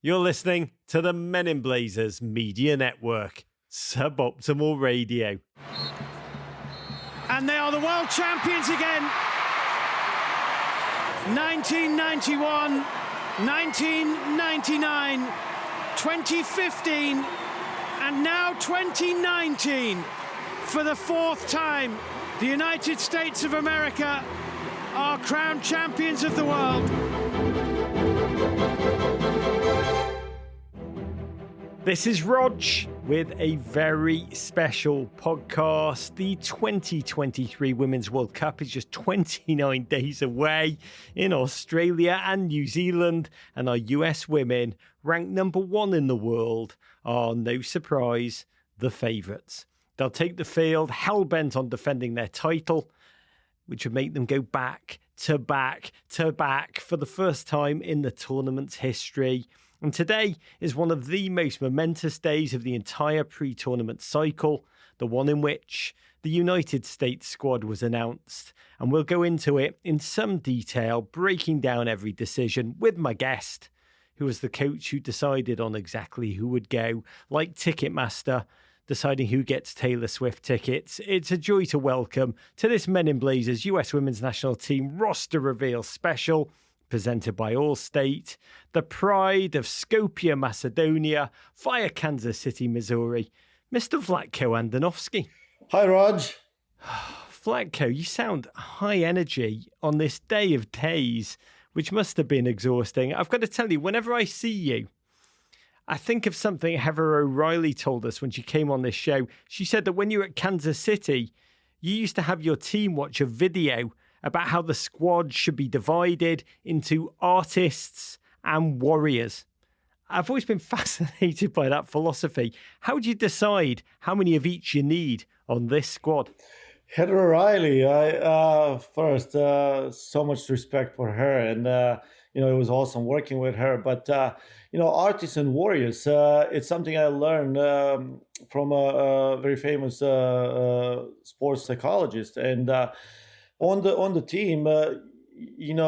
You're listening to the Men in Blazers Media Network, Suboptimal Radio. And they are the world champions again. 1991, 1999, 2015, and now 2019. For the fourth time, the United States of America are crowned champions of the world. This is Rog with a very special podcast. The 2023 Women's World Cup is just 29 days away in Australia and New Zealand, and our US women, ranked number one in the world, are, no surprise, the favourites. They'll take the field hell-bent on defending their title, which would make them go back to back to back for the first time in the tournament's history. And today is one of the most momentous days of the entire pre-tournament cycle, the one in which the United States squad was announced. And we'll go into it in some detail, breaking down every decision with my guest, who was the coach who decided on exactly who would go, like Ticketmaster, deciding who gets Taylor Swift tickets. It's a joy to welcome to this Men in Blazers US Women's National Team roster reveal special, presented by Allstate, the pride of Skopje, Macedonia, via Kansas City, Missouri, Mr. Vlatko Andonovski. Hi, Rog. Vlatko, you sound high energy on this day of days, which must have been exhausting. I've got to tell you, whenever I see you, I think of something Heather O'Reilly told us when she came on this show. She said that when you were at Kansas City, you used to have your team watch a video about how the squad should be divided into artists and warriors. I've always been fascinated by that philosophy. How do you decide how many of each you need on this squad? Heather O'Reilly, first, so much respect for her. And, it was awesome working with her. But, artists and warriors, it's something I learned from a very famous sports psychologist. And on the team, you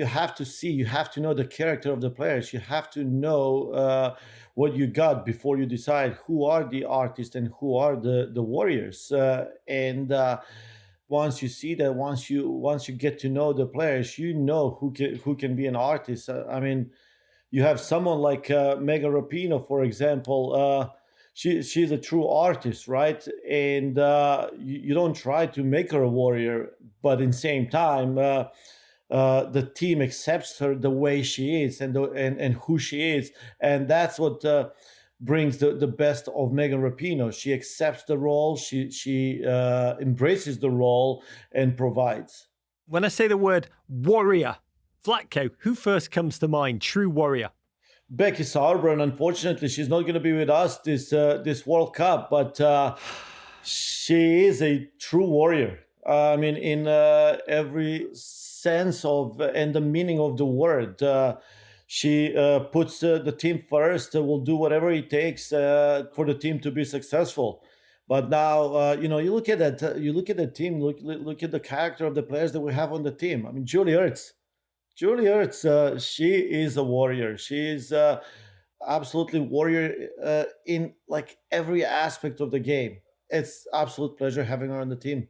have to see, you have to know the character of the players. You have to know what you got before you decide who are the artists and who are the warriors. Once you see that, once you get to know the players, you know who can be an artist. You have someone like Megan Rapinoe, for example. She's a true artist, right? And you don't try to make her a warrior, but in the same time, the team accepts her the way she is and who she is, and that's what brings the best of Megan Rapinoe. She accepts the role, she embraces the role, and provides. When I say the word warrior, Vlatko, who first comes to mind? True warrior. Becky Sauerbrunn, unfortunately, she's not going to be with us this World Cup, but she is a true warrior. In every sense of and the meaning of the word. She puts the team first, will do whatever it takes for the team to be successful. But now, you look at that. You look at the team. Look at the character of the players that we have on the team. Julie ERTZ. Julie ERTZ, she is a warrior. She is absolutely warrior in like every aspect of the game. It's absolute pleasure having her on the team.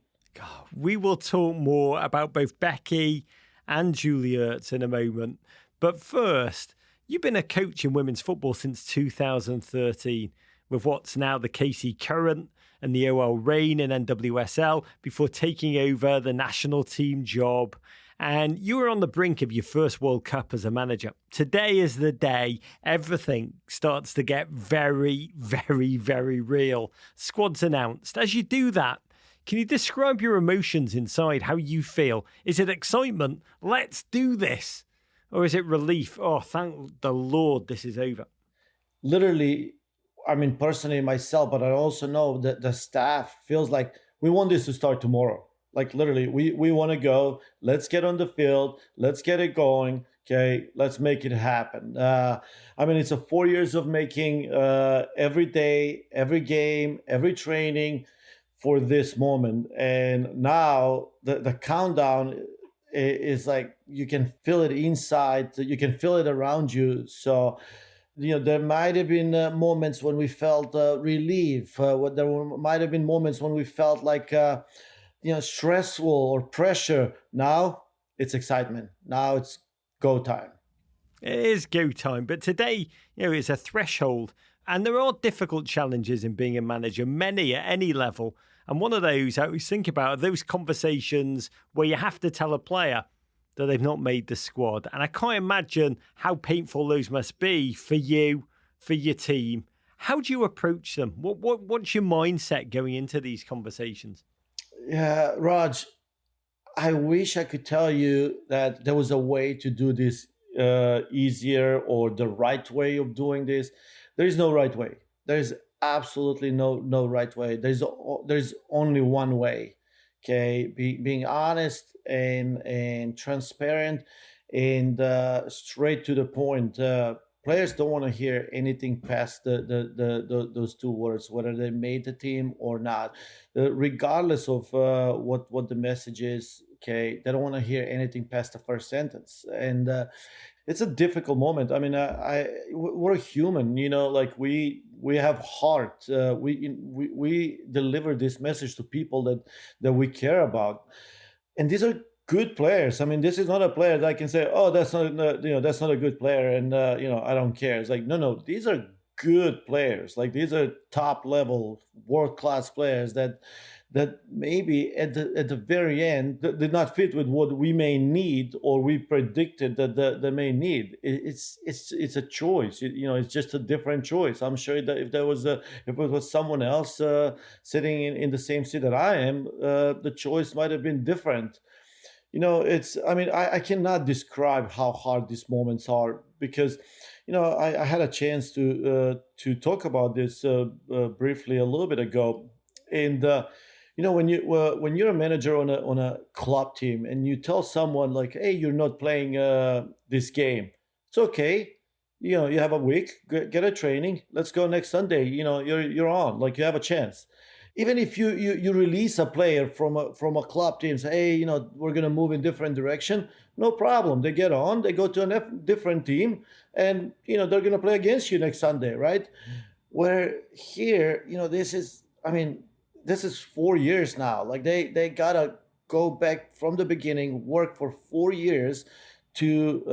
We will talk more about both Becky and Julie ERTZ in a moment. But first, you've been a coach in women's football since 2013, with what's now the KC Current and the OL Reign in NWSL, before taking over the national team job. And you were on the brink of your first World Cup as a manager. Today is the day everything starts to get very, very, very real. Squad's announced. As you do that, can you describe your emotions inside, how you feel? Is it excitement? Let's do this. Or is it relief? Oh, thank the Lord this is over. Literally, personally myself, but I also know that the staff feels like we want this to start tomorrow. Like literally, we want to go. Let's get on the field. Let's get it going. Okay, let's make it happen. It's a 4 years of making every day, every game, every training for this moment. And now the countdown is like, you can feel it inside, you can feel it around you. So There might have been moments when we felt relief. Might have been moments when we felt like, stressful or pressure. Now it's excitement. Now it's go time. It is go time, but today, it's a threshold, and there are difficult challenges in being a manager, many at any level. And one of those I always think about are those conversations where you have to tell a player that they've not made the squad. And I can't imagine how painful those must be for you, for your team. How do you approach them? What's your mindset going into these conversations? Yeah, Raj, I wish I could tell you that there was a way to do this easier or the right way of doing this. There is no right way. There is absolutely no right way. There's only one way. Okay, being honest and transparent and straight to the point. Players don't want to hear anything past those two words, whether they made the team or not, regardless of what the message is. Okay, they don't want to hear anything past the first sentence, and it's a difficult moment. I mean, we're human, like we have heart. We deliver this message to people that we care about, and these are good players. I mean, this is not a player that I can say, oh, that's not that's not a good player, and I don't care. It's like no, these are good players. Like these are top level, world class players that maybe at the very end did not fit with what we may need or we predicted that they may need. It's a choice. It's just a different choice. I'm sure that if it was someone else sitting in the same seat that I am, the choice might have been different. I cannot describe how hard these moments are because, I had a chance to talk about this briefly a little bit ago, and when you're a manager on a club team and you tell someone like, hey, you're not playing this game, it's okay. You have a week, get a training. Let's go next Sunday. You're on. Like you have a chance. Even if you release a player from a club team, say, hey, we're gonna move in different direction, no problem. They get on, they go to a different team, and they're gonna play against you next Sunday, right? Where here, this is 4 years now. Like they gotta go back from the beginning, work for 4 years to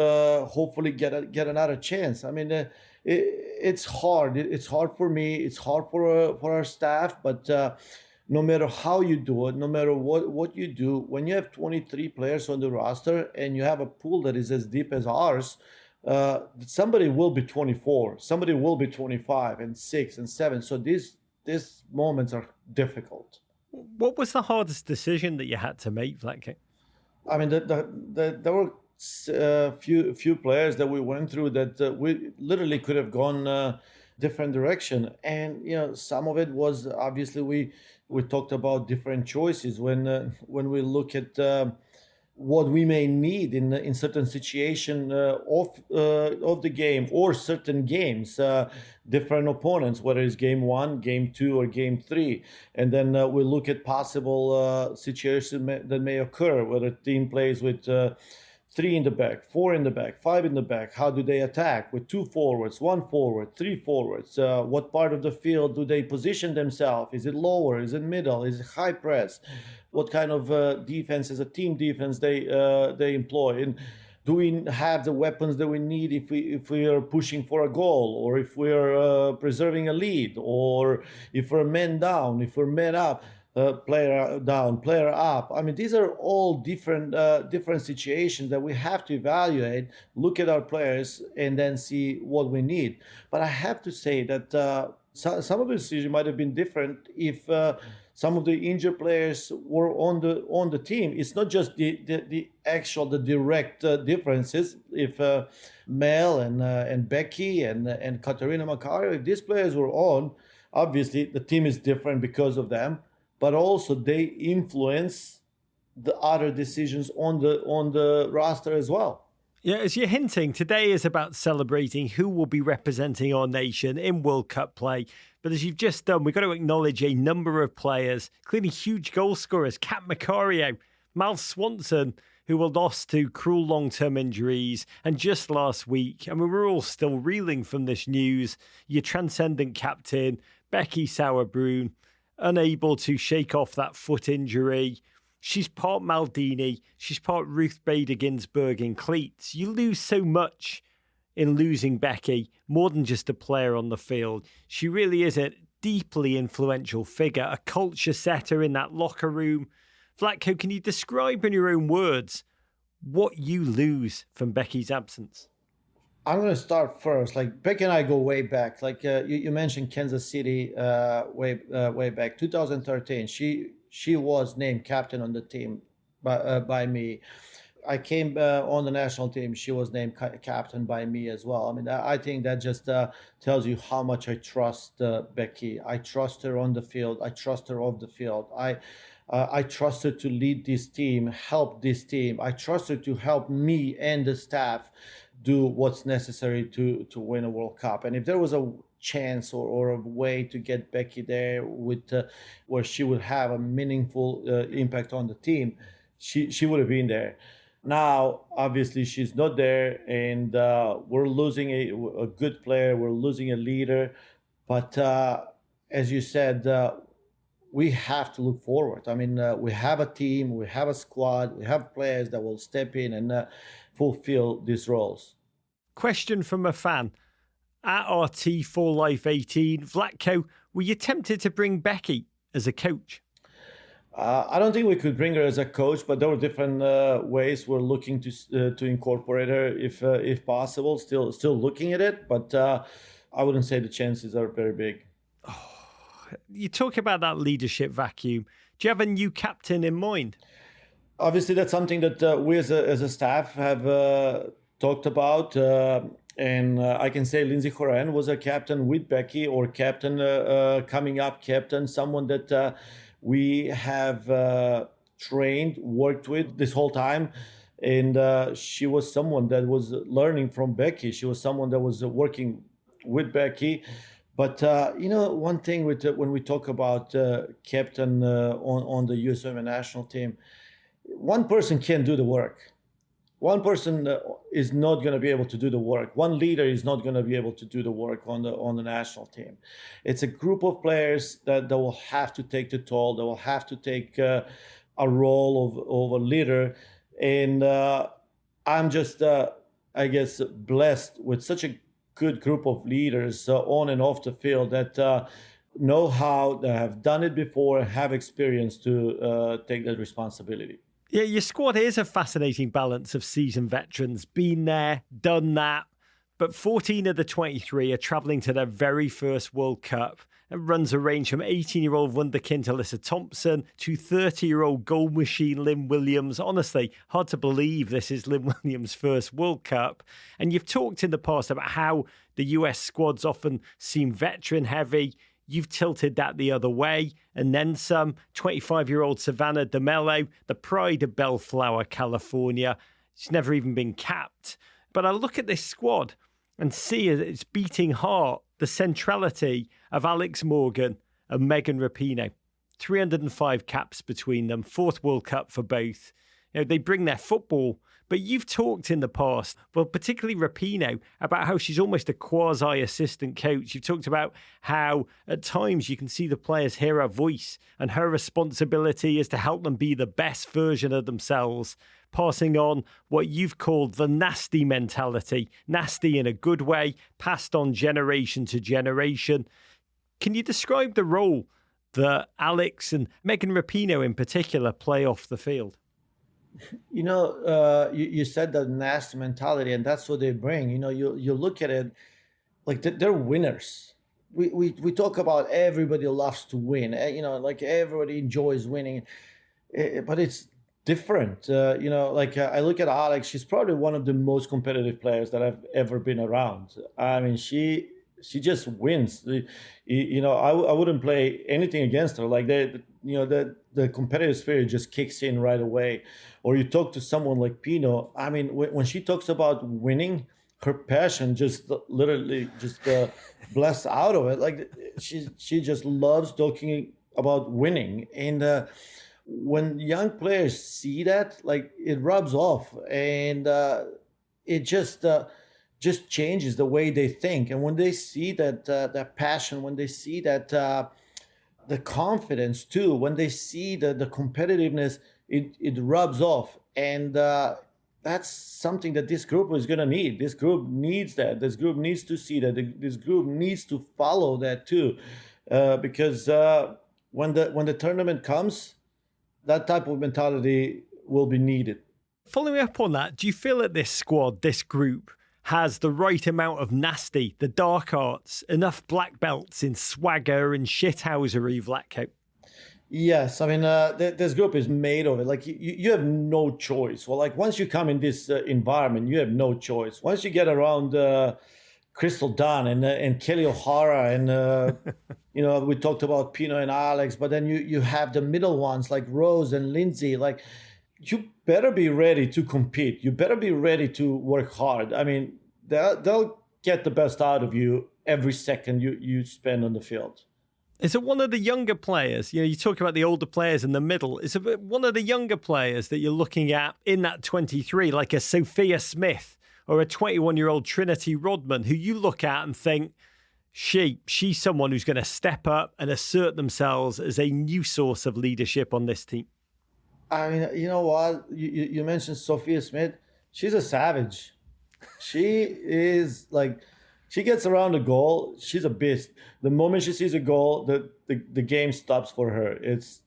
hopefully get another chance. I mean, it's hard. It's hard for me. It's hard for our staff. But no matter how you do it, no matter what you do, when you have 23 players on the roster and you have a pool that is as deep as ours, somebody will be 24, somebody will be 25 and 6 and 7. So these moments are difficult. What was the hardest decision that you had to make, Vlatko? I mean, there were few players that we went through that we literally could have gone different direction, and some of it was obviously we talked about different choices when we look at what we may need in certain situation of the game or certain games, different opponents, whether it's game 1, game 2, or game 3, and then we look at possible situations that may occur, whether a team plays with 3 in the back, 4 in the back, 5 in the back. How do they attack with 2 forwards, 1 forward, 3 forwards? What part of the field do they position themselves? Is it lower? Is it middle? Is it high press? What kind of defense is a team defense they employ? And do we have the weapons that we need if we are pushing for a goal, or if we are preserving a lead, or if we're men down, if we're men up? Player down, player up. I mean, these are all different situations that we have to evaluate, look at our players, and then see what we need. But I have to say that some of the decisions might have been different if some of the injured players were on the team. It's not just the direct differences. If Mel and Becky and Katerina Macario, if these players were on, obviously the team is different because of them. But also they influence the other decisions on the roster as well. Yeah, as you're hinting, today is about celebrating who will be representing our nation in World Cup play. But as you've just done, we've got to acknowledge a number of players, including huge goal scorers, Kat Macario, Mal Swanson, who were lost to cruel long-term injuries. And just last week, and we were all still reeling from this news, your transcendent captain, Becky Sauerbrunn, unable to shake off that foot injury. She's part Maldini. She's part Ruth Bader Ginsburg in cleats. You lose so much in losing Becky, more than just a player on the field. She really is a deeply influential figure, a culture setter in that locker room. Vlatko, can you describe in your own words what you lose from Becky's absence? I'm going to start first. Like, Becky and I go way back. Like you mentioned Kansas City way back. 2013, she was named captain on the team by me. I came on the national team. She was named captain by me as well. I mean, I think that just tells you how much I trust Becky. I trust her on the field. I trust her off the field. I trust her to lead this team, help this team. I trust her to help me and the staff do what's necessary to win a World Cup. And if there was a chance or a way to get Becky there with where she would have a meaningful impact on the team, she would have been there. Now, obviously, she's not there, and we're losing a good player. We're losing a leader. But as you said, we have to look forward. I mean, we have a team, we have a squad, we have players that will step in and fulfill these roles. Question from a fan. At RT4Life18, Vlatko, were you tempted to bring Becky as a coach? I don't think we could bring her as a coach, but there were different ways we're looking to incorporate her if possible. Still looking at it, but I wouldn't say the chances are very big. Oh, you talk about that leadership vacuum. Do you have a new captain in mind? Obviously, that's something that we as a staff have talked about. And I can say Lindsey Horan was a captain with Becky, or captain coming up captain, someone that we have trained, worked with this whole time. And she was someone that was learning from Becky. She was someone that was working with Becky. But, one thing when we talk about captain on the US Women national team, one person can't do the work. One person is not going to be able to do the work. One leader is not going to be able to do the work on the national team. It's a group of players that will have to take the toll. They will have to take a role of a leader. And I'm just, I guess, blessed with such a good group of leaders on and off the field that know how, they have done it before, and have experience to take that responsibility. Yeah, your squad is a fascinating balance of seasoned veterans, been there, done that. But 14 of the 23 are travelling to their very first World Cup. It runs a range from 18-year-old wunderkind ALYSSA Thompson to 30-year-old goal machine Lynn Williams. Honestly, hard to believe this is Lynn Williams' first World Cup. And you've talked in the past about how the US squads often seem veteran-heavy. You've tilted that the other way, and then some. 25-year-old SAVANNAH DEMELO, the pride of Bellflower, California. She's never even been capped. But I look at this squad and see at its beating heart the centrality of Alex Morgan and Megan Rapinoe. 305 caps between them, fourth World Cup for both. You know, they bring their football. But you've talked in the past, well, particularly Rapinoe, about how she's almost a quasi-assistant coach. You've talked about how at times you can see the players hear her voice, and her responsibility is to help them be the best version of themselves, passing on what you've called the nasty mentality, nasty in a good way, passed on generation to generation. Can you describe the role that Alex and Megan Rapinoe in particular play off the field? You know, you said that nasty mentality, and that's what they bring. You know, you look at it like they're winners. We talk about everybody loves to win. You know, like everybody enjoys winning, but it's different. You know, like I look at Alex. She's probably one of the most competitive players that I've ever been around. I mean, she just wins. You know, I wouldn't play anything against her. Like the competitive spirit just kicks in right away. Or you talk to someone like Pino. I mean, when she talks about winning, her passion just literally just blasts out of it. Like she just loves talking about winning. And when young players see that, like, it rubs off, and it just changes the way they think. And when they see that passion, when they see that the confidence too, when they see the competitiveness, it rubs off. And that's something that this group is going to need. This group needs that. This group needs to see that. This group needs to follow that too, because when the tournament comes, that type of mentality will be needed. Following up on that, do you feel that this squad, this group, has the right amount of nasty, the dark arts, enough black belts in swagger and shithousery, Vlatko? Yes, I mean, this group is made of it. Like, you have no choice. Well, like, once you come in this environment, you have no choice. Once you get around Crystal Dunn and Kelly O'Hara, and we talked about Pino and Alex, but then you have the middle ones like Rose and Lindsay. Like, you better be ready to compete. You better be ready to work hard. I mean, they'll get the best out of you every second you spend on the field. Is it one of the younger players? You talk about the older players in the middle. Is it one of the younger players that you're looking at in that 23, like a Sophia Smith or a 21-year-old Trinity Rodman, who you look at and think, she's someone who's going to step up and assert themselves as a new source of leadership on this team? I mean, you know what? You mentioned Sophia Smith. She's a savage. She is like, she gets around the goal. She's a beast. The moment she sees a goal, the game stops for her.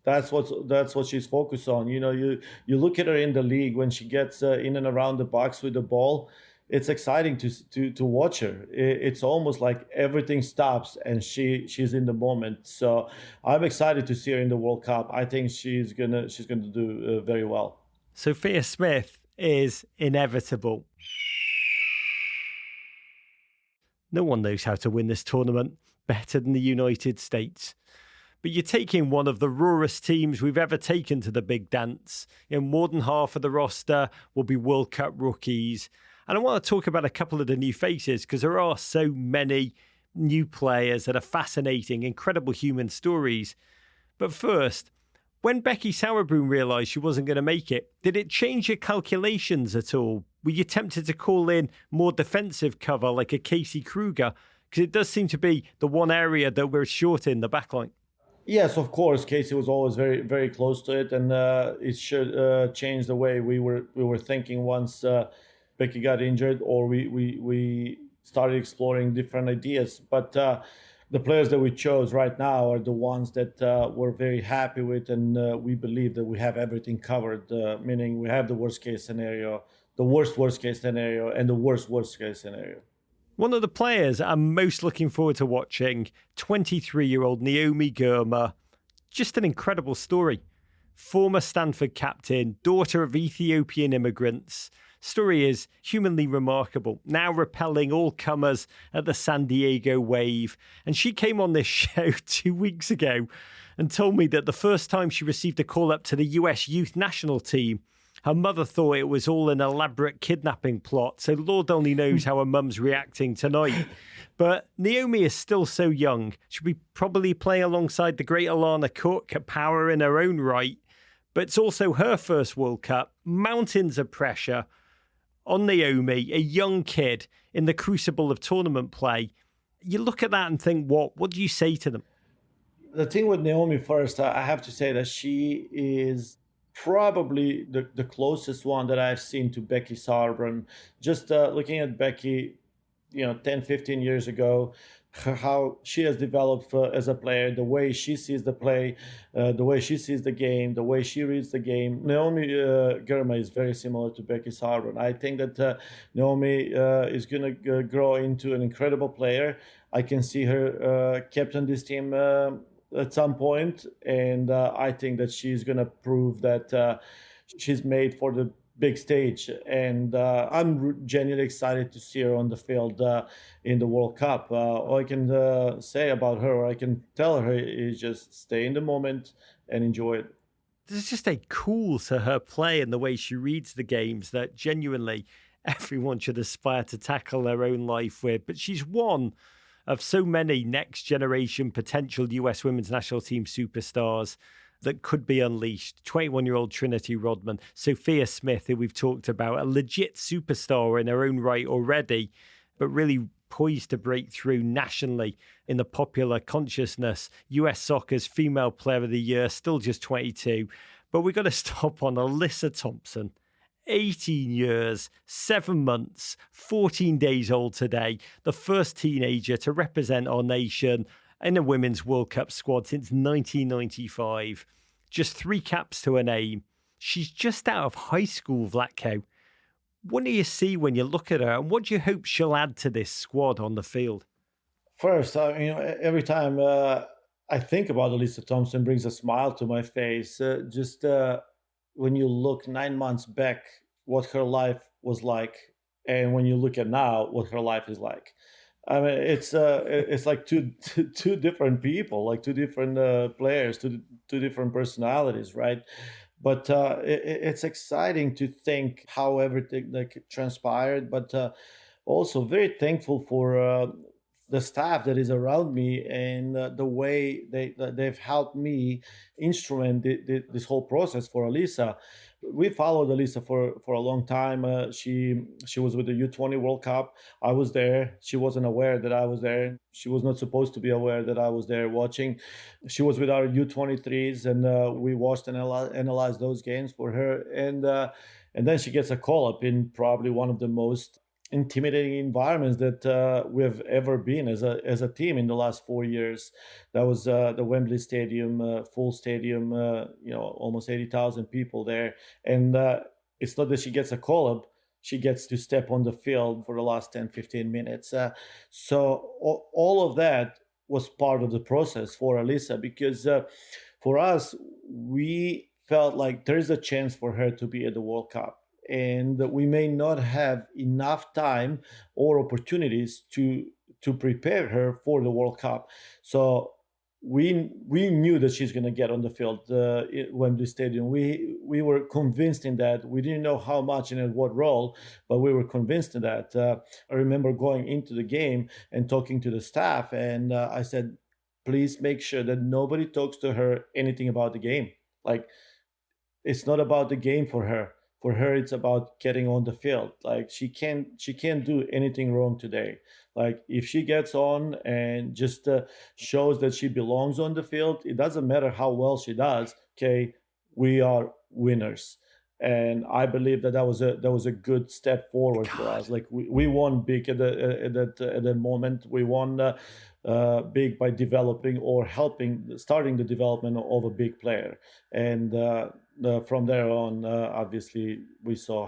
That's what she's focused on. You look at her in the league when she gets in and around the box with the ball. It's exciting to watch her. It's almost like everything stops and she's in the moment. So I'm excited to see her in the World Cup. I think she's gonna do very well. Sophia Smith is inevitable. No one knows how to win this tournament better than the United States. But you're taking one of the rawest teams we've ever taken to the big dance. More than half of the roster will be World Cup rookies. And I want to talk about a couple of the new faces, because there are so many new players that are fascinating, incredible human stories. But first, when Becky Sauerbrunn realised she wasn't going to make it, did it change your calculations at all? Were you tempted to call in more defensive cover like a Casey Kruger? Because it does seem to be the one area that we're short in, the backline. Yes, of course. Casey was always very, very close to it, and it should change the way we were thinking once Becky got injured, or we started exploring different ideas. But the players that we chose right now are the ones that we're very happy with, and we believe that we have everything covered, meaning we have the worst case scenario, the worst case scenario, and the worst case scenario. One of the players I'm most looking forward to watching, 23-year-old Naomi Girma. Just an incredible story. Former Stanford captain, daughter of Ethiopian immigrants. Story is humanly remarkable, now repelling all comers at the San Diego Wave. And she came on this show 2 weeks ago and told me that the first time she received a call up to the US youth national team, her mother thought it was all an elaborate kidnapping plot. So Lord only knows how her mum's reacting tonight. But Naomi is still so young. She'll be probably playing alongside the great Alana Cook, a power in her own right. But it's also her first World Cup. Mountains of pressure on Naomi, a young kid in the crucible of tournament play. You look at that and think, what do you say to them? The thing with Naomi first, I have to say that she is probably the closest one that I've seen to Becky Sauerbrunn. Just looking at Becky, 10, 15 years ago, how she has developed as a player, the way she sees the play, the way she sees the game, the way she reads the game. Naomi Girma is very similar to Becky Sauerbrunn. I think that Naomi is going to grow into an incredible player. I can see her captain this team at some point, and I think that she's going to prove that she's made for the big stage, and I'm genuinely excited to see her on the field in the World Cup. All I can say about her, or I can tell her, is just stay in the moment and enjoy it. There's just a cool to her play and the way she reads the games that genuinely everyone should aspire to tackle their own life with. But she's one of so many next generation potential US women's national team superstars. that could be unleashed. 21-year-old Trinity Rodman, Sophia Smith, who we've talked about, a legit superstar in her own right already, but really poised to break through nationally in the popular consciousness. US Soccer's Female Player of the Year, still just 22. But we've got to stop on ALYSSA Thompson. 18 years, 7 months, 14 days old today, the first teenager to represent our nation in a Women's World Cup squad since 1995. Just 3 caps to her name. She's just out of high school, Vlatko. What do you see when you look at her, and what do you hope she'll add to this squad on the field? First, every time I think about ALYSSA Thompson, brings a smile to my face. When you look 9 months back, what her life was like, and when you look at now, what her life is like. I mean, it's like two different people, like two different players, two different personalities, right? But it's exciting to think how everything transpired, but also very thankful for the staff that is around me and the way they've helped me instrument this whole process for ALYSSA. We followed ALYSSA for a long time. She was with the U20 World Cup. I was there. She wasn't aware that I was there. She was not supposed to be aware that I was there watching. She was with our U23s, and we watched and analyzed those games for her. And then she gets a call up in probably one of the most intimidating environments that we've ever been as a team in the last 4 years. That was the Wembley Stadium, full stadium, almost 80,000 people there. And it's not that she gets a call up, she gets to step on the field for the last 10, 15 minutes. So all of that was part of the process for ALYSSA, because for us, we felt like there is a chance for her to be at the World Cup. And we may not have enough time or opportunities to prepare her for the World Cup. So we knew that she's going to get on the field at Wembley Stadium. We were convinced in that. We didn't know how much and in what role, but we were convinced in that. I remember going into the game and talking to the staff, and I said, please make sure that nobody talks to her anything about the game. Like, it's not about the game for her. For her, it's about getting on the field. Like, she can't do anything wrong today. Like, if she gets on and just shows that she belongs on the field, it doesn't matter how well she does. Okay, we are winners, and I believe that was a good step forward for us. Like, we won big at that moment. We won big by developing or starting the development of a big player, and from there on, obviously, we saw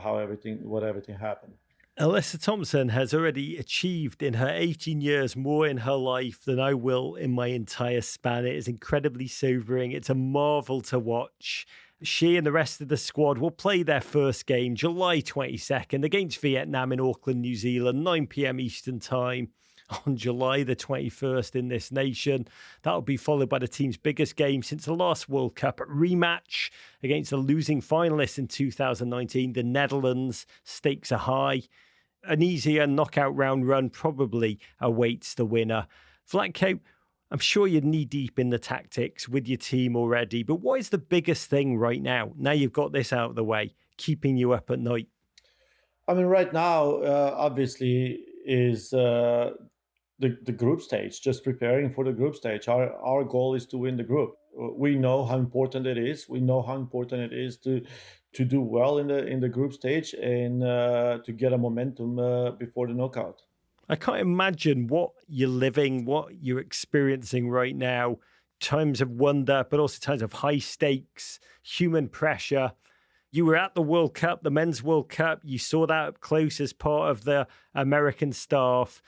what everything happened. ALYSSA Thompson has already achieved in her 18 years more in her life than I will in my entire span. It is incredibly sobering. It's a marvel to watch. She and the rest of the squad will play their first game July 22nd against Vietnam in Auckland, New Zealand, 9 p.m. Eastern Time on July the 21st in this nation. That'll be followed by the team's biggest game since the last World Cup rematch against the losing finalists in 2019, the Netherlands. Stakes are high. An easier knockout round run probably awaits the winner. Vlatko, I'm sure you're knee-deep in the tactics with your team already, but what is the biggest thing right now you've got this out of the way, keeping you up at night? I mean, right now, obviously, is the group stage, just preparing for the group stage. Our goal is to win the group. We know how important it is. We know how important it is to do well in the group stage and to get a momentum before the knockout. I can't imagine what you're living, what you're experiencing right now. Times of wonder, but also times of high stakes, human pressure. You were at the World Cup, the Men's World Cup. You saw that up close as part of the American staff.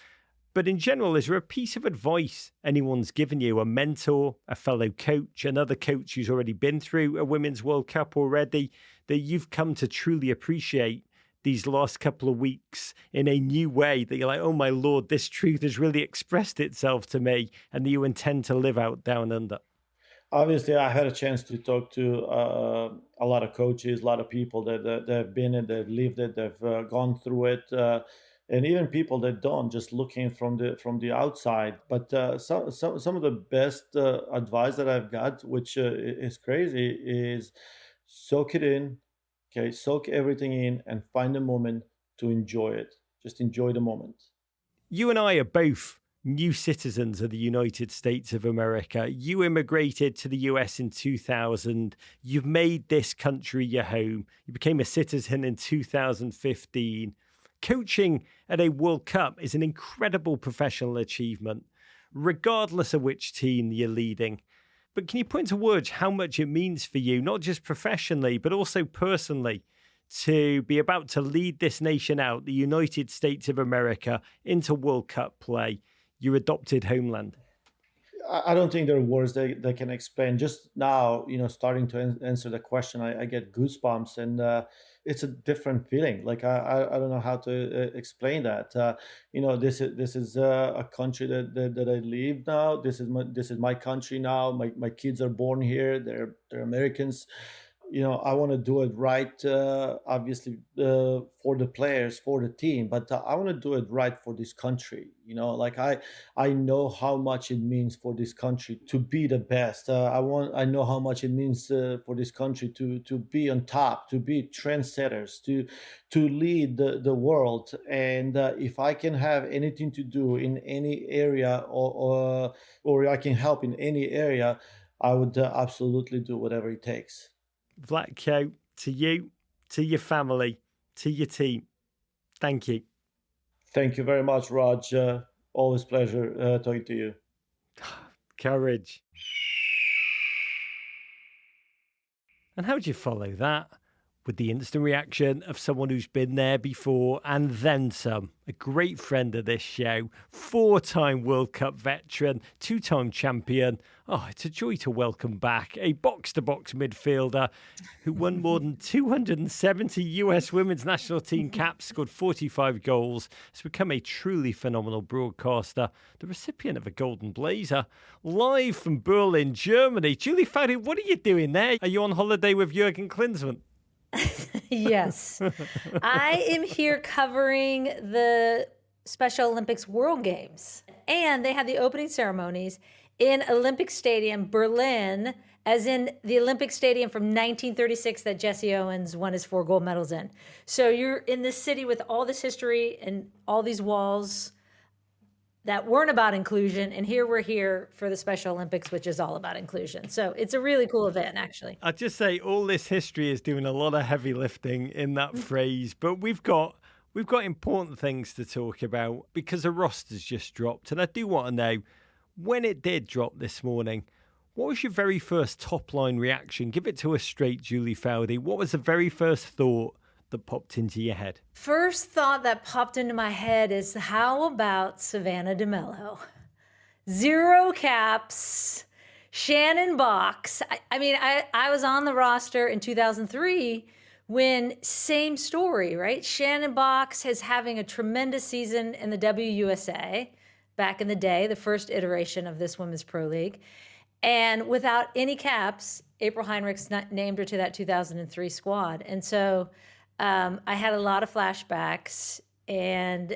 But in general, is there a piece of advice anyone's given you, a mentor, a fellow coach, another coach who's already been through a Women's World Cup already, that you've come to truly appreciate these last couple of weeks in a new way, that you're like, oh my Lord, this truth has really expressed itself to me, and that you intend to live out down under? Obviously, I had a chance to talk to a lot of coaches, a lot of people that have been it, they've lived it, they've gone through it. and even people that don't, just looking from the outside. But some of the best advice that I've got, which is crazy, is soak it in. Okay, soak everything in and find a moment to enjoy it. Just enjoy the moment. You and I are both new citizens of the United States of America. You immigrated to the US in 2000. You've made this country your home. You became a citizen in 2015. Coaching at a World Cup is an incredible professional achievement, regardless of which team you're leading. But can you put into words how much it means for you, not just professionally, but also personally, to be about to lead this nation out, the United States of America, into World Cup play, your adopted homeland? I don't think there are words that can explain. Just now, starting to answer the question, I get goosebumps, and it's a different feeling. Like I don't know how to explain that. This is a country that I live now. This is my country now. My kids are born here. They're Americans. I want to do it right, obviously, for the players, for the team, but I want to do it right for this country. Like I know how much it means for this country to be the best. I know how much it means for this country to be on top, to be trendsetters, to lead the world. And if I can have anything to do in any area, or I can help in any area, I would absolutely do whatever it takes. Vlatko, to you, to your family, to your team, thank you. Thank you very much, Raj. Always pleasure talking to you. Courage. And how do you follow that? With the instant reaction of someone who's been there before and then some. A great friend of this show, 4-time World Cup veteran, 2-time champion. Oh, it's a joy to welcome back a box-to-box midfielder who won more than 270 US women's national team caps, scored 45 goals, has become a truly phenomenal broadcaster, the recipient of a Golden Blazer, live from Berlin, Germany. Julie Foudy, what are you doing there? Are you on holiday with Jurgen Klinsmann? Yes. I am here covering the Special Olympics World Games. And they had the opening ceremonies in Olympic Stadium, Berlin, as in the Olympic Stadium from 1936 that Jesse Owens won his 4 gold medals in. So you're in this city with all this history and all these walls that weren't about inclusion, and here we're here for the Special Olympics, which is all about inclusion. So it's a really cool event, actually. I'd just say all this history is doing a lot of heavy lifting in that phrase, but we've got important things to talk about because the roster's just dropped, and I do want to know, when it did drop this morning, what was your very first top-line reaction? Give it to us straight, Julie Foudy. What was the very first thought that popped into your head? First thought that popped into my head is, how about SAVANNAH DEMELO? 0 caps, Shannon Box. I was on the roster in 2003 when, same story, right? Shannon Box is having a tremendous season in the WUSA back in the day, the first iteration of this Women's Pro League. And without any caps, April Heinrichs named her to that 2003 squad. And so I had a lot of flashbacks, and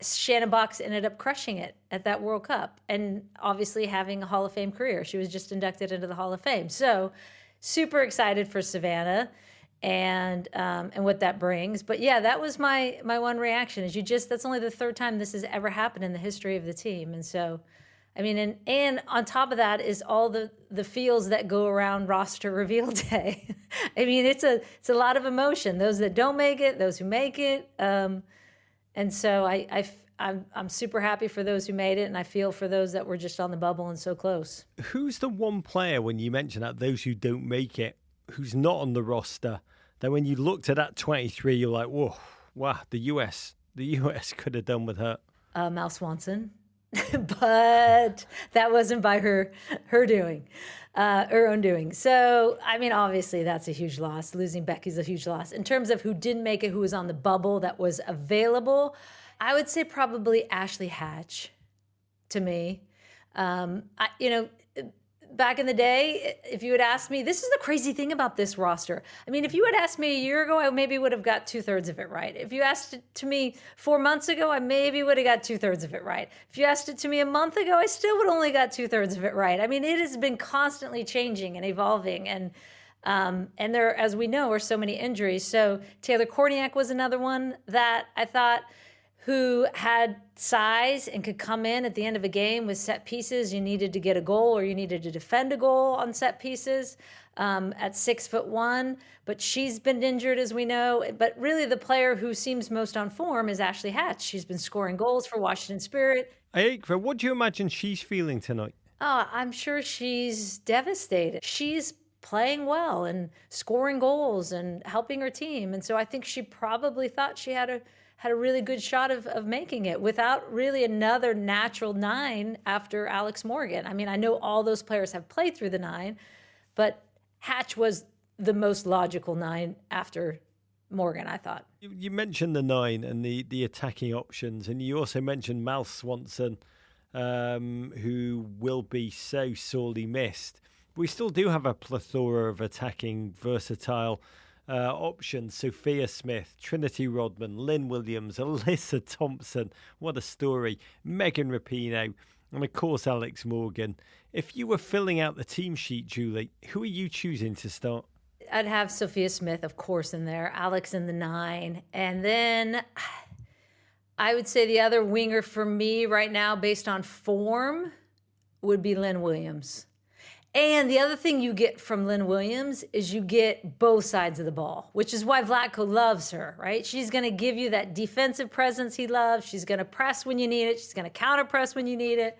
Shannon Box ended up crushing it at that World Cup and obviously having a Hall of Fame career. She was just inducted into the Hall of Fame. So super excited for SAVANNAH and what that brings. But yeah, that was my one reaction, is that's only the 3rd time this has ever happened in the history of the team. And so, and on top of that is all the feels that go around roster reveal day. It's a lot of emotion. Those that don't make it, those who make it. And so I'm super happy for those who made it, and I feel for those that were just on the bubble and so close. Who's the one player, when you mention that, those who don't make it, who's not on the roster, that when you looked at that 23, you're like, whoa, wow, the US could have done with her? Mal Swanson. But that wasn't by her doing, her own doing. So, obviously that's a huge loss. Losing Becky's a huge loss. In terms of who didn't make it, who was on the bubble that was available, I would say probably Ashley Hatch, to me. back in the day, if you had asked me, this is the crazy thing about this roster. I mean, if you had asked me a year ago, I maybe would have got 2/3 of it right. If you asked it to me 4 months ago, I maybe would have got 2/3 of it right. If you asked it to me a month ago, I still would only got 2/3 of it right. I mean, it has been constantly changing and evolving, and there, as we know, are so many injuries. So Taylor Korniak was another one that I thought, who had size and could come in at the end of a game with set pieces. You needed to get a goal or you needed to defend a goal on set pieces at 6'1", but she's been injured, as we know. But really the player who seems most on form is Ashley Hatch. She's been scoring goals for Washington Spirit. Aikra, what do you imagine she's feeling tonight? Oh, I'm sure she's devastated. She's playing well and scoring goals and helping her team. And so I think she probably thought she had a really good shot of making it without really another natural 9 after Alex Morgan. I mean, I know all those players have played through the 9, but Hatch was the most logical 9 after Morgan, I thought. You mentioned the 9 and the attacking options, and you also mentioned Mal Swanson, who will be so sorely missed. We still do have a plethora of attacking, versatile options. Sophia Smith, Trinity Rodman, Lynn Williams, ALYSSA Thompson. What a story. Megan Rapinoe, and of course Alex Morgan. If you were filling out the team sheet, Julie, who are you choosing to start? I'd have Sophia Smith, of course, in there, Alex in the 9. And then I would say the other winger for me right now, based on form, would be Lynn Williams. And the other thing you get from Lynn Williams is you get both sides of the ball, which is why Vlatko loves her, right? She's going to give you that defensive presence he loves. She's going to press when you need it. She's going to counter press when you need it.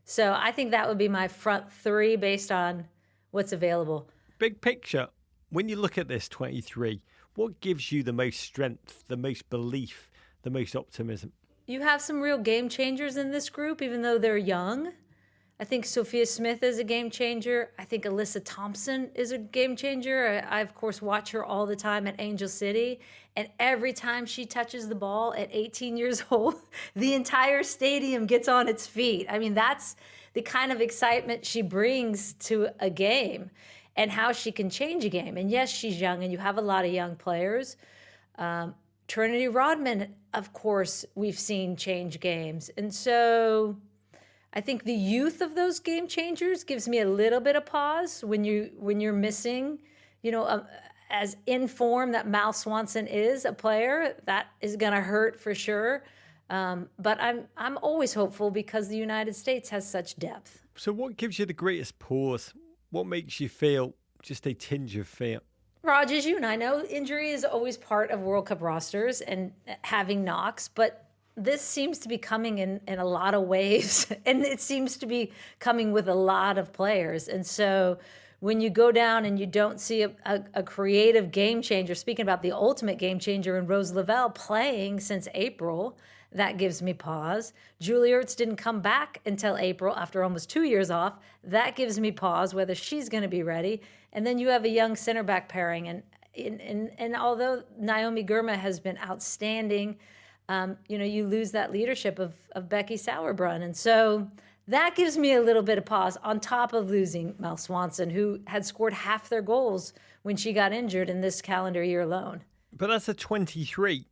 So I think that would be my front 3 based on what's available. Big picture, when you look at this 23, what gives you the most strength, the most belief, the most optimism? You have some real game changers in this group, even though they're young. I think Sophia Smith is a game changer. I think ALYSSA Thompson is a game changer. I, of course, watch her all the time at Angel City. And every time she touches the ball at 18 years old, the entire stadium gets on its feet. I mean, that's the kind of excitement she brings to a game and how she can change a game. And yes, she's young, and you have a lot of young players. Trinity Rodman, of course, we've seen change games. And so I think the youth of those game changers gives me a little bit of pause when you're missing, as in form that Mal Swanson is a player. That is going to hurt for sure. But I'm always hopeful because the United States has such depth. So what gives you the greatest pause? What makes you feel just a tinge of fear? Raj, as you and I know, injury is always part of World Cup rosters and having knocks, but this seems to be coming in a lot of waves, and it seems to be coming with a lot of players. And so when you go down and you don't see a creative game changer, speaking about the ultimate game changer in Rose Lavelle playing since April, that gives me pause. Julie ERTZ didn't come back until April after almost 2 years off. That gives me pause, whether she's going to be ready. And then you have a young center back pairing. And although NAOMI GIRMA has been outstanding, you lose that leadership of Becky Sauerbrunn. And so that gives me a little bit of pause on top of losing Mal Swanson, who had scored half their goals when she got injured in this calendar year alone. But that's a 23.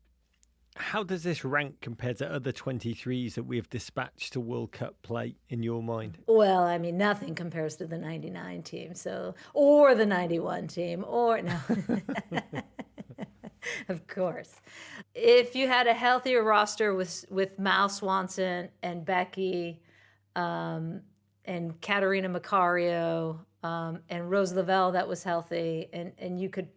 How does this rank compared to other 23s that we have dispatched to World Cup play in your mind? Well, I mean, nothing compares to the 99 team, or the 91 team, or no. Of course. If you had a healthier roster with Mal Swanson and Becky and Katerina Macario and Rose Lavelle that was healthy, and you could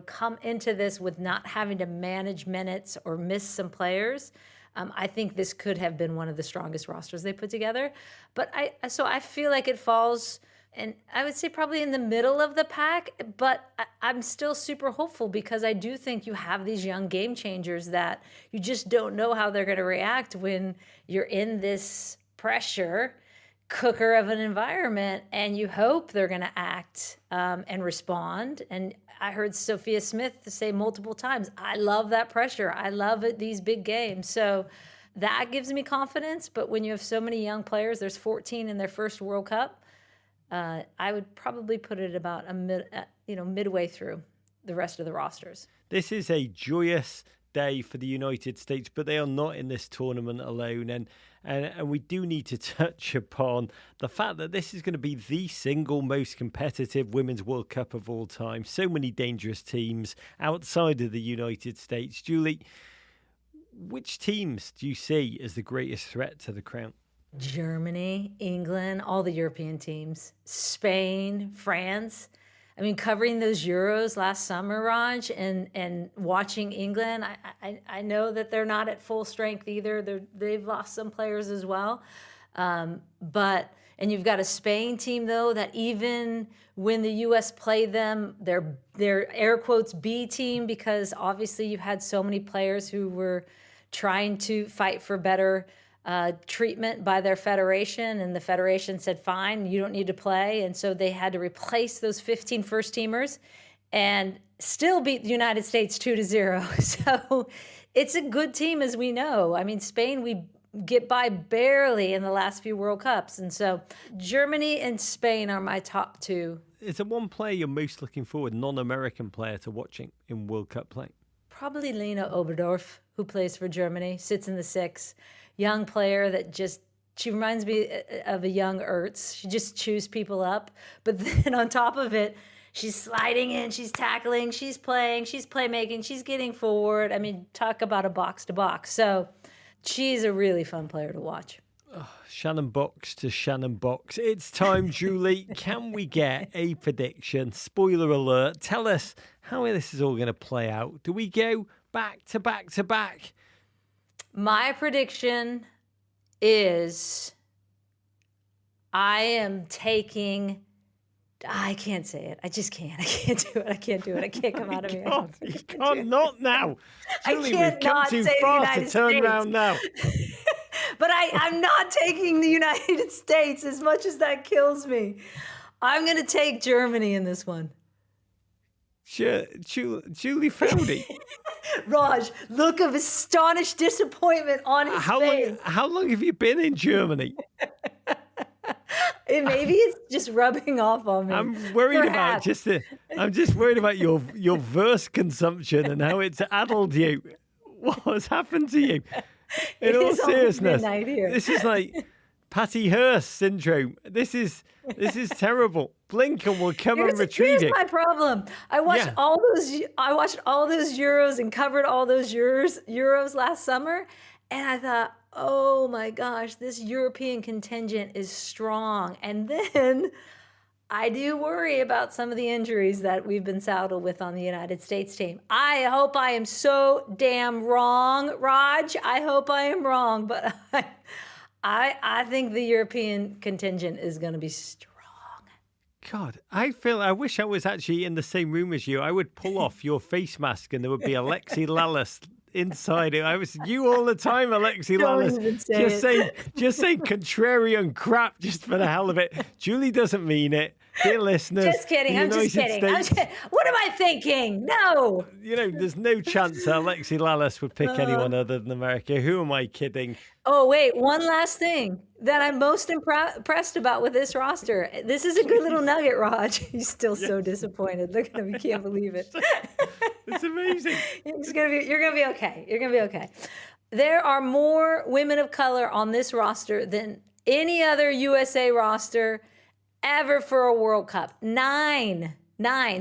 come into this with not having to manage minutes or miss some players, I think this could have been one of the strongest rosters they put together. But I feel like it falls, and I would say probably in the middle of the pack, but I'm still super hopeful because I do think you have these young game changers that you just don't know how they're going to react when you're in this pressure cooker of an environment, and you hope they're going to act and respond. And I heard Sophia Smith say multiple times, I love that pressure. I love it, these big games. So that gives me confidence. But when you have so many young players, there's 14 in their first World Cup, I would probably put it about midway through the rest of the rosters. This is a joyous day for the United States, but they are not in this tournament alone. And we do need to touch upon the fact that this is going to be the single most competitive Women's World Cup of all time. So many dangerous teams outside of the United States. Julie, which teams do you see as the greatest threat to the crown? Germany, England, all the European teams, Spain, France. I mean, covering those Euros last summer, Raj, and watching England, I know that they're not at full strength either. They've lost some players as well. And you've got a Spain team, though, that even when the U.S. played them, their air quotes B team, because obviously you've had so many players who were trying to fight for better treatment by their federation, and the federation said, fine, you don't need to play. And so they had to replace those 15 first-teamers and still beat the United States 2-0. So it's a good team, as we know. I mean, Spain, we get by barely in the last few World Cups. And so Germany and Spain are my top two. Is there one player you're most looking forward, non-American player, to watching in World Cup play? Probably Lena Oberdorf, who plays for Germany, sits in the six. Young player that she reminds me of a young ERTZ. She just chews people up. But then on top of it, she's sliding in, she's tackling, she's playing, she's playmaking, she's getting forward. I mean, talk about a box to box. So she's a really fun player to watch. Oh, Shannon Box to Shannon Box. It's time, Julie. Can we get a prediction? Spoiler alert. Tell us how this is all going to play out. Do we go back to back to back? My prediction is I can't say it. I just can't. I can't do it. I can't do it. I can't come out of me. You can't not now. Julie, we've come too say far to turn around now. But I'm not taking the United States, as much as that kills me. I'm going to take Germany in this one. Julie Foudy. Raj, look of astonished disappointment on his face. How long have you been in Germany? Maybe it's just rubbing off on me. I'm worried about I'm just worried about your verse consumption and how it's addled you. What has happened to you? In all seriousness, this is like Patty Hearst syndrome. This is terrible. Blink and we'll come and retrieve it. Here's my problem. I watched all those Euros and covered all those Euros last summer, and I thought, oh my gosh, this European contingent is strong. And then I do worry about some of the injuries that we've been saddled with on the United States team. I hope I am so damn wrong, Raj. I hope I am wrong, but I think the European contingent is going to be strong. God, I wish I was actually in the same room as you. I would pull off your face mask and there would be Alexi Lalas inside it. I was you all the time, Alexi Lalas. Just say contrarian crap just for the hell of it. Julie doesn't mean it. Dear listeners, just kidding. I'm just kidding. What am I thinking? No. There's no chance that Alexi Lalas would pick anyone other than America. Who am I kidding? Oh, wait. One last thing that I'm most impressed about with this roster. This is a good little nugget, Raj. He's still so disappointed. Look at him. He can't believe it. It's amazing. You're gonna be okay. You're gonna be okay. There are more women of color on this roster than any other USA roster ever for a World Cup. Nine.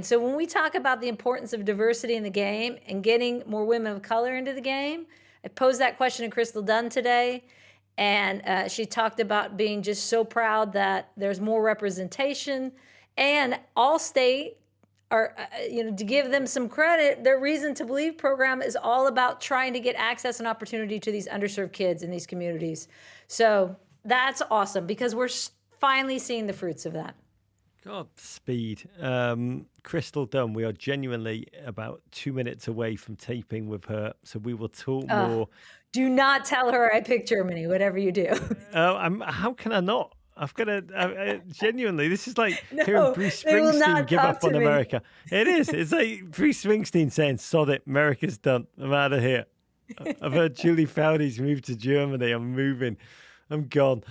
So when we talk about the importance of diversity in the game and getting more women of color into the game, I posed that question to Crystal Dunn today, and she talked about being just so proud that there's more representation, and Allstate are, to give them some credit, their Reason to Believe program is all about trying to get access and opportunity to these underserved kids in these communities. So that's awesome because we're finally seeing the fruits of that. Godspeed. Crystal Dunn, we are genuinely about 2 minutes away from taping with her, so we will talk more. Do not tell her I picked Germany, whatever you do. How can I not? I've got to, genuinely, this is like hearing Bruce Springsteen give up on America. It is. It's like Bruce Springsteen saying, sod it, America's done. I'm out of here. I've heard Julie Foudy's moved to Germany. I'm moving. I'm gone.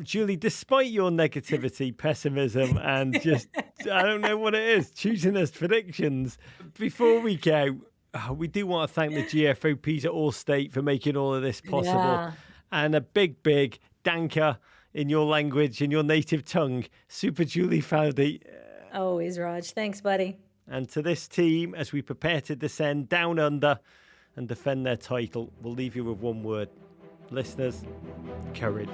Julie, despite your negativity, pessimism, and just, I don't know what it is, choosing us predictions, before we go, we do want to thank the GFOPs at Allstate for making all of this possible. Yeah. And a big, big danker in your language, in your native tongue, Super Julie Foudy. Always, Raj. Thanks, buddy. And to this team, as we prepare to descend down under and defend their title, we'll leave you with one word. Listeners, courage.